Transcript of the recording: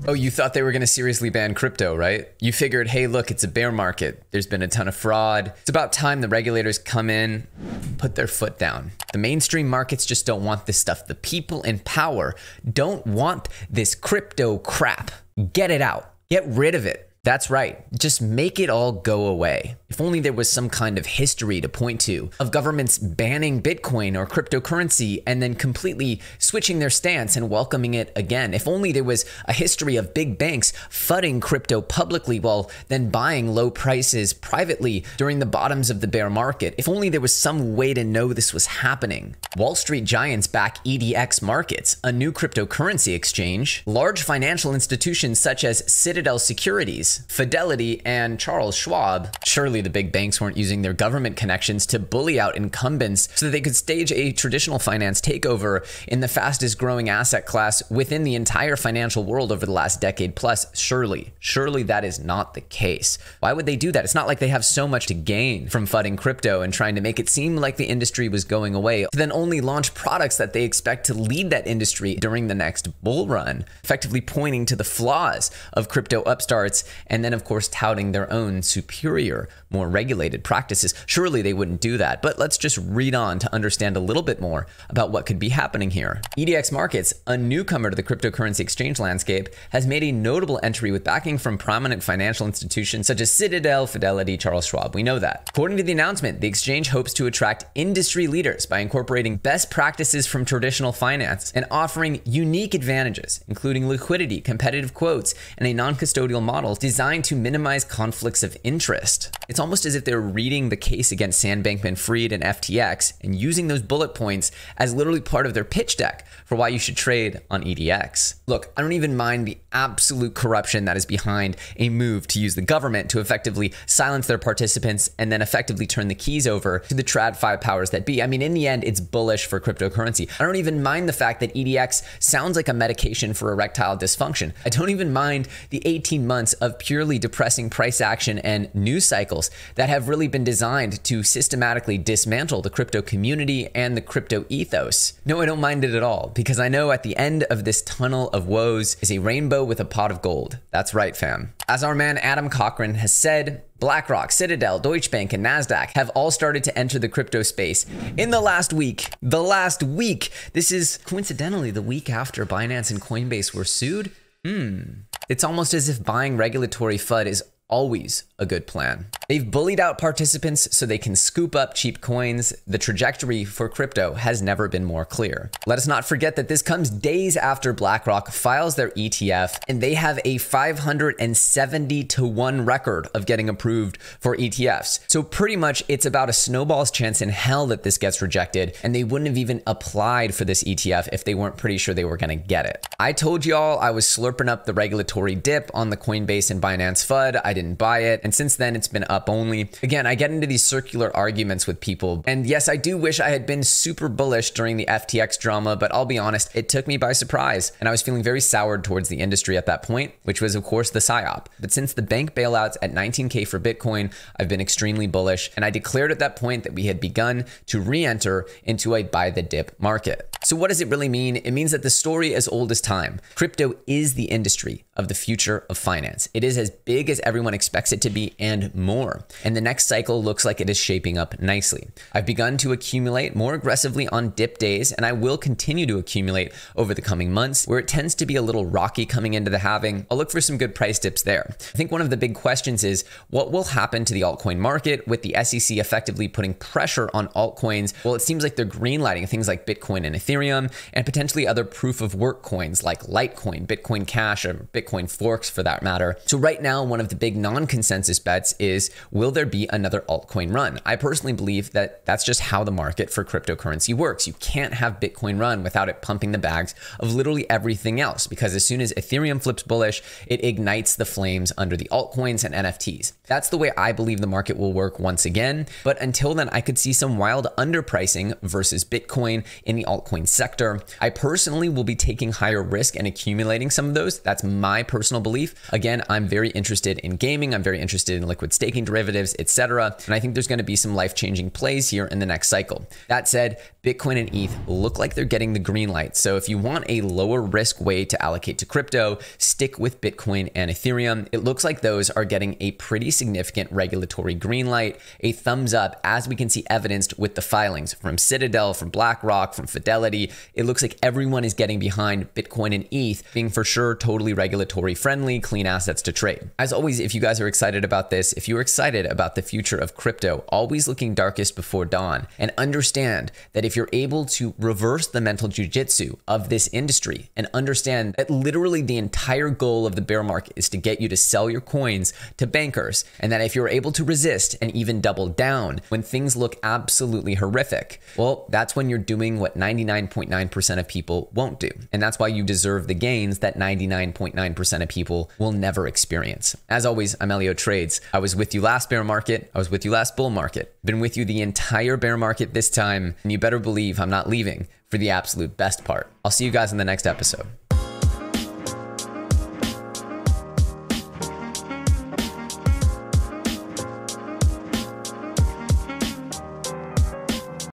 Oh, you thought they were going to seriously ban crypto, right? You figured, hey, look, it's a bear market. There's been a ton of fraud. It's about time the regulators come in, put their foot down. The mainstream markets just don't want this stuff. The people in power don't want this crypto crap. Get it out. Get rid of it. That's right. Just make it all go away. If only there was some kind of history to point to of governments banning Bitcoin or cryptocurrency and then completely switching their stance and welcoming it again. If only there was a history of big banks fudding crypto publicly while then buying low prices privately during the bottoms of the bear market. If only there was some way to know this was happening. Wall Street giants back EDX markets, a new cryptocurrency exchange. Large financial institutions such as Citadel Securities, Fidelity, and Charles Schwab. Surely the big banks weren't using their government connections to bully out incumbents so that they could stage a traditional finance takeover in the fastest growing asset class within the entire financial world over the last decade plus. Surely that is not the case. Why would they do that? It's not like they have so much to gain from fudding crypto and trying to make it seem like the industry was going away, to then only launch products that they expect to lead that industry during the next bull run, effectively pointing to the flaws of crypto upstarts and then of course touting their own superior, more regulated practices. Surely they wouldn't do that, but let's just read on to understand a little bit more about what could be happening here. EDX Markets, a newcomer to the cryptocurrency exchange landscape, has made a notable entry with backing from prominent financial institutions such as Citadel, Fidelity, Charles Schwab. We know that. According to the announcement, the exchange hopes to attract industry leaders by incorporating best practices from traditional finance and offering unique advantages, including liquidity, competitive quotes, and a non-custodial model designed to minimize conflicts of interest. It's almost as if they're reading the case against Sam Bankman-Fried and FTX and using those bullet points as literally part of their pitch deck for why you should trade on EDX. Look, I don't even mind the absolute corruption that is behind a move to use the government to effectively silence their participants and then effectively turn the keys over to the TradFi powers that be. I mean, in the end, it's bullish for cryptocurrency. I don't even mind the fact that EDX sounds like a medication for erectile dysfunction. I don't even mind the 18 months of purely depressing price action and news cycles that have really been designed to systematically dismantle the crypto community and the crypto ethos. No, I don't mind it at all, because I know at the end of this tunnel of woes is a rainbow with a pot of gold. That's right, fam. As our man Adam Cochran has said, BlackRock, Citadel, Deutsche Bank, and NASDAQ have all started to enter the crypto space in the last week. This is coincidentally the week after Binance and Coinbase were sued. It's almost as if buying regulatory FUD is always a good plan. They've bullied out participants so they can scoop up cheap coins. The trajectory for crypto has never been more clear. Let us not forget that this comes days after BlackRock files their ETF, and they have a 570-to-1 record of getting approved for ETFs. So pretty much it's about a snowball's chance in hell that this gets rejected, and they wouldn't have even applied for this ETF if they weren't pretty sure they were gonna get it. I told y'all I was slurping up the regulatory dip on the Coinbase and Binance FUD. I didn't buy it, and since then it's been up only. Again, I get into these circular arguments with people, and yes, I do wish I had been super bullish during the FTX drama, but I'll be honest, it took me by surprise, and I was feeling very soured towards the industry at that point, which was of course the PSYOP. But since the bank bailouts at 19K for Bitcoin, I've been extremely bullish, and I declared at that point that we had begun to re-enter into a buy the dip market. So what does it really mean? It means that the story as old as time. Crypto is the industry of the future of finance. It is as big as everyone expects it to be and more. And the next cycle looks like it is shaping up nicely. I've begun to accumulate more aggressively on dip days, and I will continue to accumulate over the coming months. Where it tends to be a little rocky coming into the halving, I'll look for some good price dips there. I think one of the big questions is what will happen to the altcoin market with the SEC effectively putting pressure on altcoins? Well, it seems like they're greenlighting things like Bitcoin and Ethereum, and potentially other proof of work coins like Litecoin, Bitcoin Cash, or Bitcoin Forks for that matter. So right now, one of the big non-consensus bets is, will there be another altcoin run? I personally believe that that's just how the market for cryptocurrency works. You can't have Bitcoin run without it pumping the bags of literally everything else, because as soon as Ethereum flips bullish, it ignites the flames under the altcoins and NFTs. That's the way I believe the market will work once again. But until then, I could see some wild underpricing versus Bitcoin in the altcoin altcoin sector. I personally will be taking higher risk and accumulating some of those. That's my personal belief. Again, I'm very interested in gaming. I'm very interested in liquid staking derivatives, etc. And I think there's going to be some life-changing plays here in the next cycle. That said, Bitcoin and ETH look like they're getting the green light. So if you want a lower risk way to allocate to crypto, stick with Bitcoin and Ethereum. It looks like those are getting a pretty significant regulatory green light, a thumbs up, as we can see evidenced with the filings from Citadel, from BlackRock, from Fidelity. It looks like everyone is getting behind Bitcoin and ETH being for sure totally regulatory friendly, clean assets to trade. As always, if you guys are excited about this, if you're excited about the future of crypto, always looking darkest before dawn, and understand that if you're able to reverse the mental jujitsu of this industry and understand that literally the entire goal of the bear market is to get you to sell your coins to bankers, and that if you're able to resist and even double down when things look absolutely horrific, well, that's when you're doing what 99.9% of people won't do. And that's why you deserve the gains that 99.9% of people will never experience. As always, I'm EllioTrades. I was with you last bear market. I was with you last bull market. Been with you the entire bear market this time, and you better believe I'm not leaving for the absolute best part. I'll see you guys in the next episode.